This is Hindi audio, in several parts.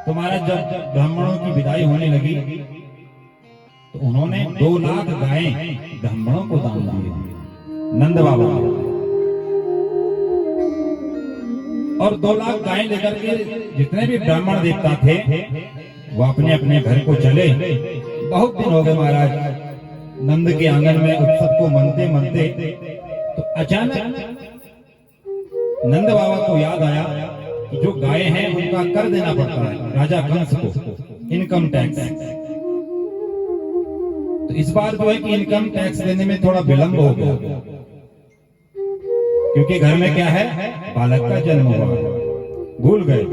तो महाराज जब ब्राह्मणों की विदाई होने लगी तो उन्होंने 2 लाख गायें ब्राह्मणों को दान दिए नंद बाबा, और 2 लाख गायें लेकर के जितने भी ब्राह्मण देवता थे वो अपने अपने घर को चले। बहुत दिन हो गए महाराज नंद के आंगन में उत्सव को मनते मनते, तो अचानक नंद बाबा को याद आया कि जो गायें हैं उनका कर देना पड़ता है राजा कंस को, इनकम टैक्स। तो इस बार जो है कि इनकम टैक्स देने में थोड़ा विलंब हो गया, क्योंकि घर में क्या है, बालक का जन्म हुआ, भूल गए।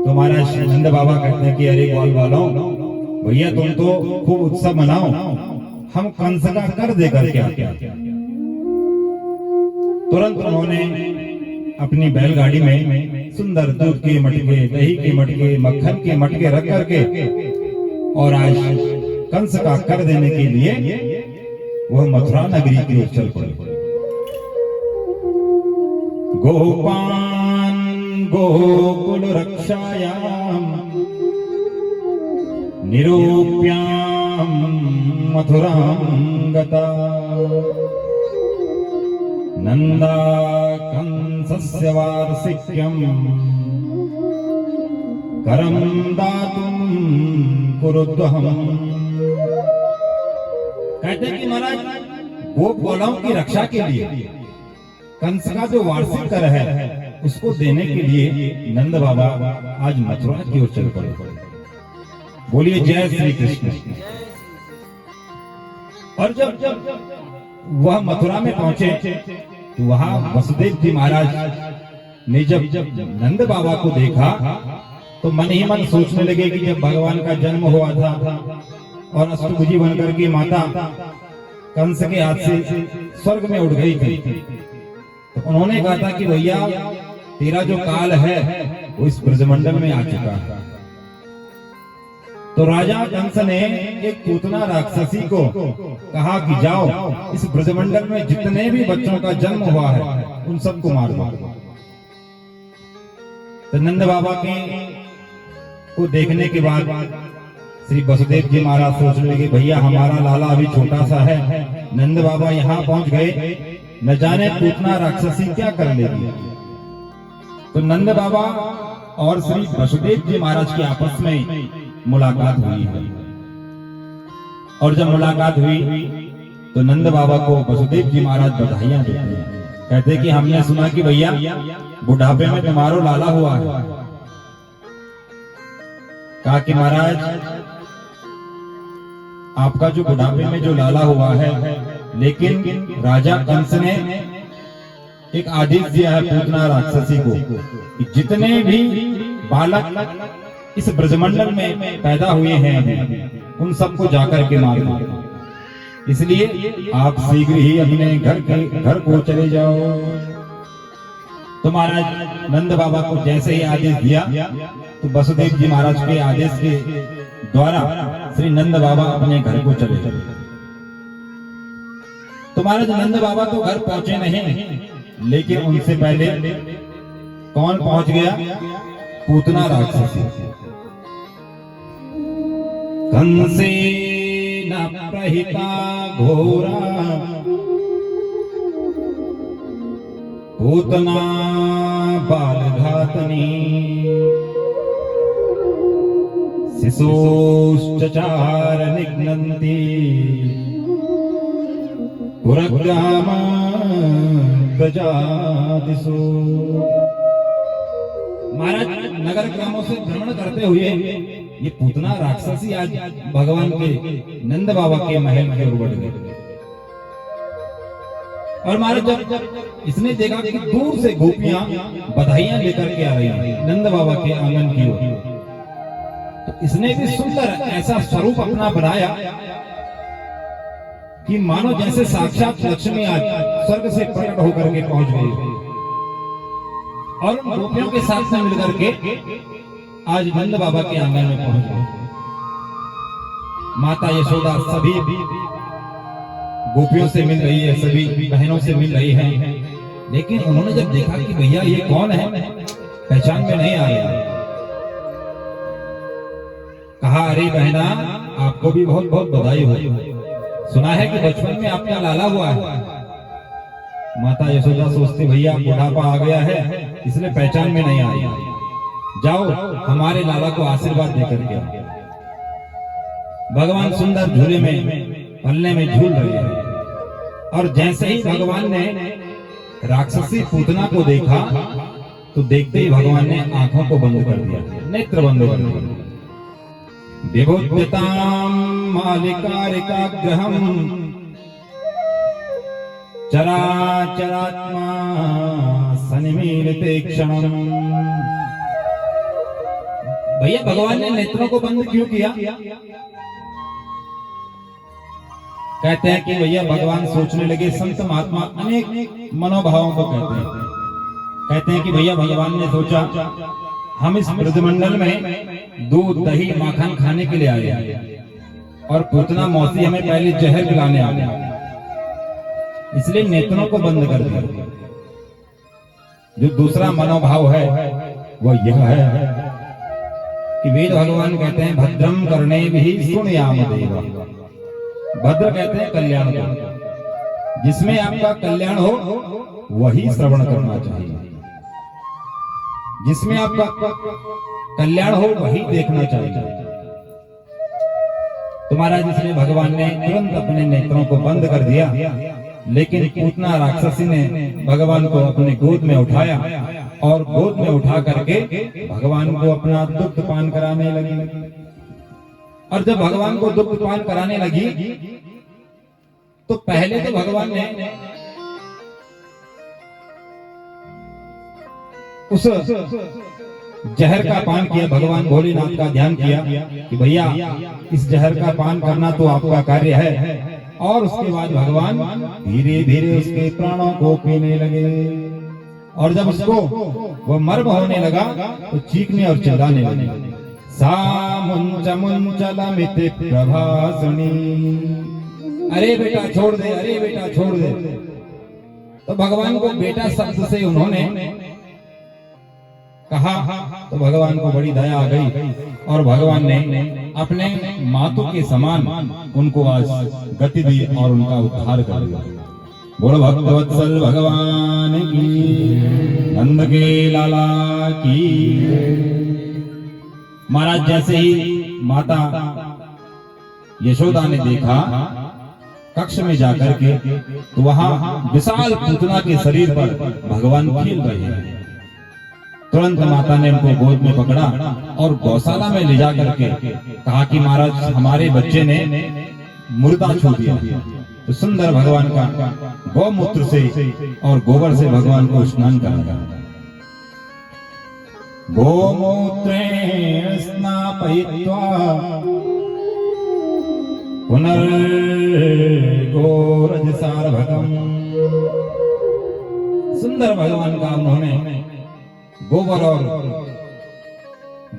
तो महाराज नंद बाबा कहते हैं कि अरे ग्वाल वालों, भैया तुम तो खूब उत्सव मनाओ, हम कंस का कर देकर क्या क्या। तुरंत उन्होंने अपनी बैलगाड़ी में सुंदर दूध के मटके, दही के मटके, मक्खन के मटके रख करके और आज कंस का कर देने के लिए वह मथुरा नगरी की ओर चल पड़े। गोपान गोकुल रक्षायाम निरूप्याम मथुरां गता नंदा कंसस्य वार्षिक्यम करम दातुम कुरुद्वहम। कहते हैं कि महाराज गोपालों की रक्षा के लिए कंस का जो वार्षिक कर है उसको देने के लिए नंद बाबा आज मथुरा की ओर चल पड़े। बोलिए जय श्री कृष्ण। और जब वह मथुरा में पहुंचे तो वहां वसुदेव जी महाराज ने जब नंद बाबा को देखा तो मन ही मन सोचने लगे कि जब भगवान का जन्म हुआ था और अष्टभुजी बनकर के माता कंस के हाथ से स्वर्ग में उड़ गई थी, तो उन्होंने कहा था कि भैया तेरा जो काल है वो इस ब्रजमंडल में आ चुका है। तो राजा कंस ने एक पूतना राक्षसी को कहा कि जाओ इस ब्रजमंडल में जितने भी बच्चों का जन्म हुआ है उन सबको मार दो। तो नंद बाबा के को देखने के बाद श्री वसुदेव जी महाराज सोचने लगे भैया हमारा लाला अभी छोटा सा है, नंद बाबा यहाँ पहुंच गए, न जाने पूतना राक्षसी क्या कर लेगी। तो नंद बाबा और श्री वसुदेव जी महाराज की आपस में मुलाकात हुई है, और जब मुलाकात हुई तो नंद बाबा को वसुदेव जी महाराज बधाइयां देते हैं। कहते कि हमने सुना कि भैया बुढ़ापे में तुम्हारो लाला हुआ है। कहा कि महाराज आपका जो बुढ़ापे में जो लाला हुआ है, लेकिन राजा कंस ने एक आदेश दिया है पूतना राक्षसी को कि जितने भी बालक इस ब्रजमंडल में पैदा हुए हैं उन सबको जाकर के मार दो। इसलिए आप शीघ्र ही अपने घर को चले जाओ। तो महाराज नंद बाबा को जैसे ही आदेश दिया तो वसुदेव जी महाराज के आदेश के द्वारा श्री नंद बाबा अपने घर को चले गए। तो महाराज नंद बाबा तो घर पहुंचे नहीं, लेकिन उनसे पहले कौन पहुंच गया, पूतना राक्षसी। कंसेन प्रहिता घोरा पूतना बालघातनी शिशोश्चचार निघ्नन्ति पुरग्राम प्रजातिषु। महाराज नगर ग्रामों से भ्रमण करते हुए ये पूतना राक्षसी आज भगवान के नंद बाबा के महल की ओर बढ़ गई। और महाराज जब इसने देखा कि दूर से गोपियां बधाइयां लेकर के आ रही हैं नंद बाबा के आंगन की ओर, तो इसने भी सुंदर ऐसा स्वरूप अपना बनाया कि मानो जैसे साक्षात लक्ष्मी आज स्वर्ग से प्रकट होकर के पहुंच गई, और उन गोपियों के साथ में मिलकर के आज नंद बाबा के आंगन में पहुंच गए। माता यशोदा सभी गोपियों से मिल रही है, सभी बहनों से मिल रही है, लेकिन उन्होंने जब देखा कि भैया ये कौन है, पहचान में नहीं आ रहा। कहा, अरे बहना, आपको भी बहुत बहुत बधाई हो। सुना है कि बचपन में आपका लाला हुआ है। माता यशोदा सोचती, भैया बुढ़ापा आ गया है, इसलिए पहचान में नहीं आ रही। जाओ हमारे लाला को आशीर्वाद देकर के। भगवान सुंदर झूले में पल्ले में झूल रहे हैं, और जैसे ही भगवान ने राक्षसी पूतना को देखा तो देखते ही भगवान ने आंखों को बंद कर दिया, नेत्र बंद कर दिया। विभुद्यतां मालिकारिकाग्रहं चराचरात्मा सन्मीलिते क्षणम्। भैया भगवान ने नेत्रों को बंद क्यों किया? कहते हैं कि भैया भगवान सोचने लगे। संत महात्मा अनेक मनोभावों को कहते हैं कि भैया भगवान ने सोचा, हम इस ब्रजमंडल में दूध दही माखन खाने के लिए आए हैं, और पूतना मौसी हमें पहले जहर पिलाने आ गया, इसलिए नेत्रों को बंद कर दिया। जो दूसरा मनोभाव है वह यह है कि वेद भगवान कहते हैं, भद्रम करणे भी सुनयाम देवा। भद्र कहते हैं कल्याण को, जिसमें आपका कल्याण हो वही श्रवण करना चाहिए, जिसमें आपका कल्याण हो वही देखना चाहिए। तो महाराज इसलिए भगवान ने तुरंत अपने नेत्रों को बंद कर दिया, लेकिन पूतना राक्षसी ने भगवान को अपने गोद में उठाया और गोद में उठा करके भगवान को अपना दुग्ध पान कराने लगी। और जब भगवान को दुग्ध पान कराने लगी तो पहले तो भगवान ने उस जहर का पान किया। भगवान भोलेनाथ का ध्यान किया कि भैया इस जहर का पान करना तो आपका कार्य है, और उसके बाद भगवान धीरे धीरे उसके प्राणों को पीने लगे। और जब उसको वो मर्म होने लगा तो चीखने और चिल्लाने लगे, सा मुंच मुंचलमिति प्रभासनी। अरे बेटा छोड़ दे, अरे बेटा छोड़ दे। तो भगवान को बेटा शब्द से उन्होंने कहा तो भगवान को बड़ी दया आ गई, और भगवान ने अपने मातु के समान उनको आज गति दी और उनका उद्धार कर दिया। बोलो भक्तवत्सल भगवान की, नंद के लाला की। महाराज जैसे ही माता यशोदा ने देखा कक्ष में जाकर के, तो वहां विशाल पूतना के शरीर पर भगवान खेल रहे हैं। तुरंत माता ने उनको गोद में पकड़ा और गौशाला में ले जा करके कहा कि महाराज हमारे बच्चे ने मुर्दा छू दिया। तो सुंदर भगवान का गौमूत्र से और गोबर से भगवान को स्नान कराया। गोमूत्रेण स्नापयित्वा पुनर्गोरजसार्भकम्। सुंदर भगवान का उन्होंने गोबर और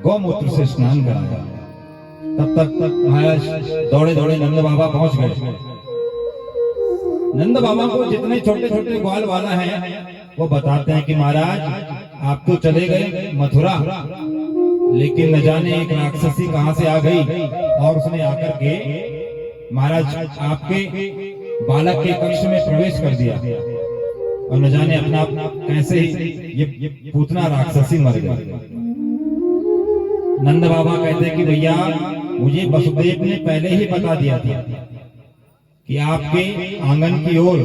गौमूत्र से स्नान कराया। तब तक महाराज दौड़े दौड़े नंद बाबा पहुंच गए। नंद बाबा को जितने छोटे छोटे ग्वाल वाला है वो बताते हैं कि महाराज आप तो चले गए मथुरा, लेकिन न जाने एक राक्षसी कहां से आ गई और उसने आकर के महाराज आपके बालक के कक्ष में प्रवेश कर दिया, और न जाने अपना कैसे ये पूतना राक्षसी मर गई। नंद बाबा कहते हैं कि भैया मुझे वसुदेव ने पहले ही बता दिया था कि आपके आंगन की ओर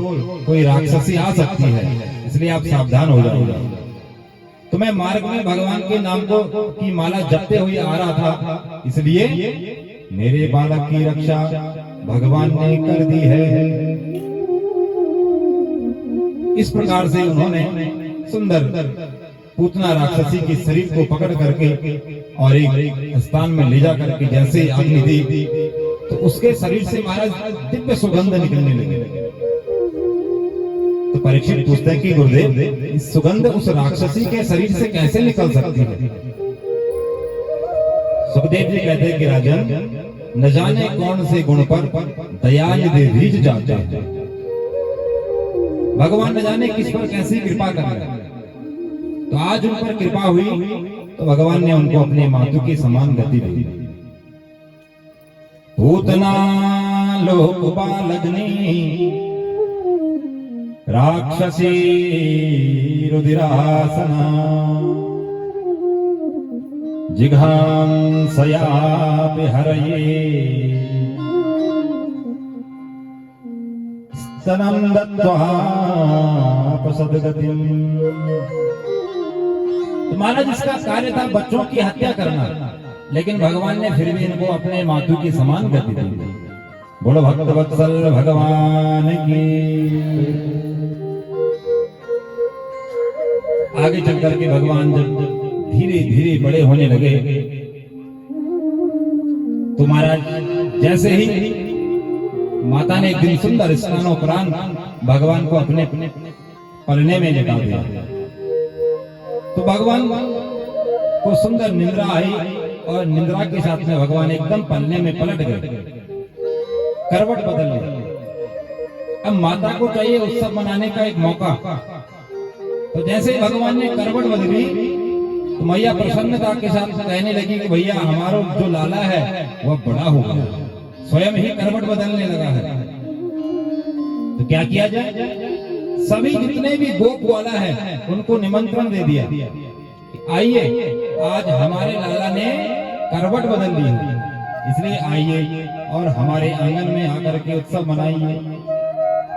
कोई राक्षसी आ सकती है, इसलिए आप सावधान हो जाइए। तो मैं मार्ग में भगवान के नाम को की माला जपते हुए आ रहा था, इसलिए मेरे बालक की रक्षा भगवान ने कर दी है। इस प्रकार से उन्होंने सुंदर पूतना राक्षसी के शरीर को पकड़ करके और एक स्थान में ले जा करके जैसे अग्नि दी तो उसके शरीर से महाराज दिव्य सुगंध निकलने लगे। तो परीक्षित पूछते हैं कि गुरुदेव इस सुगंध उस राक्षसी के शरीर से कैसे निकल सकती है? सुखदेव जी कहते हैं कि राजन न जाने कौन से गुण पर दयानिधि रीझ जाते हैं। भगवान न जाने किस पर कैसी कृपा कर रहे हैं। तो आज उन पर कृपा हुई तो भगवान ने उनको अपने मातु के समान गति दी। पूतना लोकपालग्नि राक्षसी रुधिरासना जिघांसयापि हरये स्तनं दत्त्वापसद्गतिम्। तो महाराज इसका कार्य था बच्चों की हत्या करना, लेकिन भगवान ने फिर भी इनको अपने मातु की समान गति दी। बोलो भक्त वत्सल भगवान की। आगे चल करके भगवान जब धीरे धीरे बड़े होने लगे तो महाराज जैसे ही माता ने एक दिन सुंदर स्नानोपरांत भगवान को अपने पलने में लेटा दिया, तो भगवान को सुंदर निद्रा आई और निद्रा के साथ में भगवान एकदम पलने में पलट गए, करवट बदल ली। अब माता को चाहिए उत्सव मनाने का एक मौका, तो जैसे ही भगवान ने करवट बदली तो मैया प्रसन्नता के साथ कहने लगी कि भैया हमारा जो लाला है वह बड़ा हो गया, स्वयं ही करवट बदलने लगा है। तो क्या किया जाए? सभी जितने भी गोप वाला है उनको निमंत्रण दे दिया, आइए आज हमारे लाला ने करवट बदल दी है, इसलिए आइए और हमारे आंगन में आकर के उत्सव मनाइए।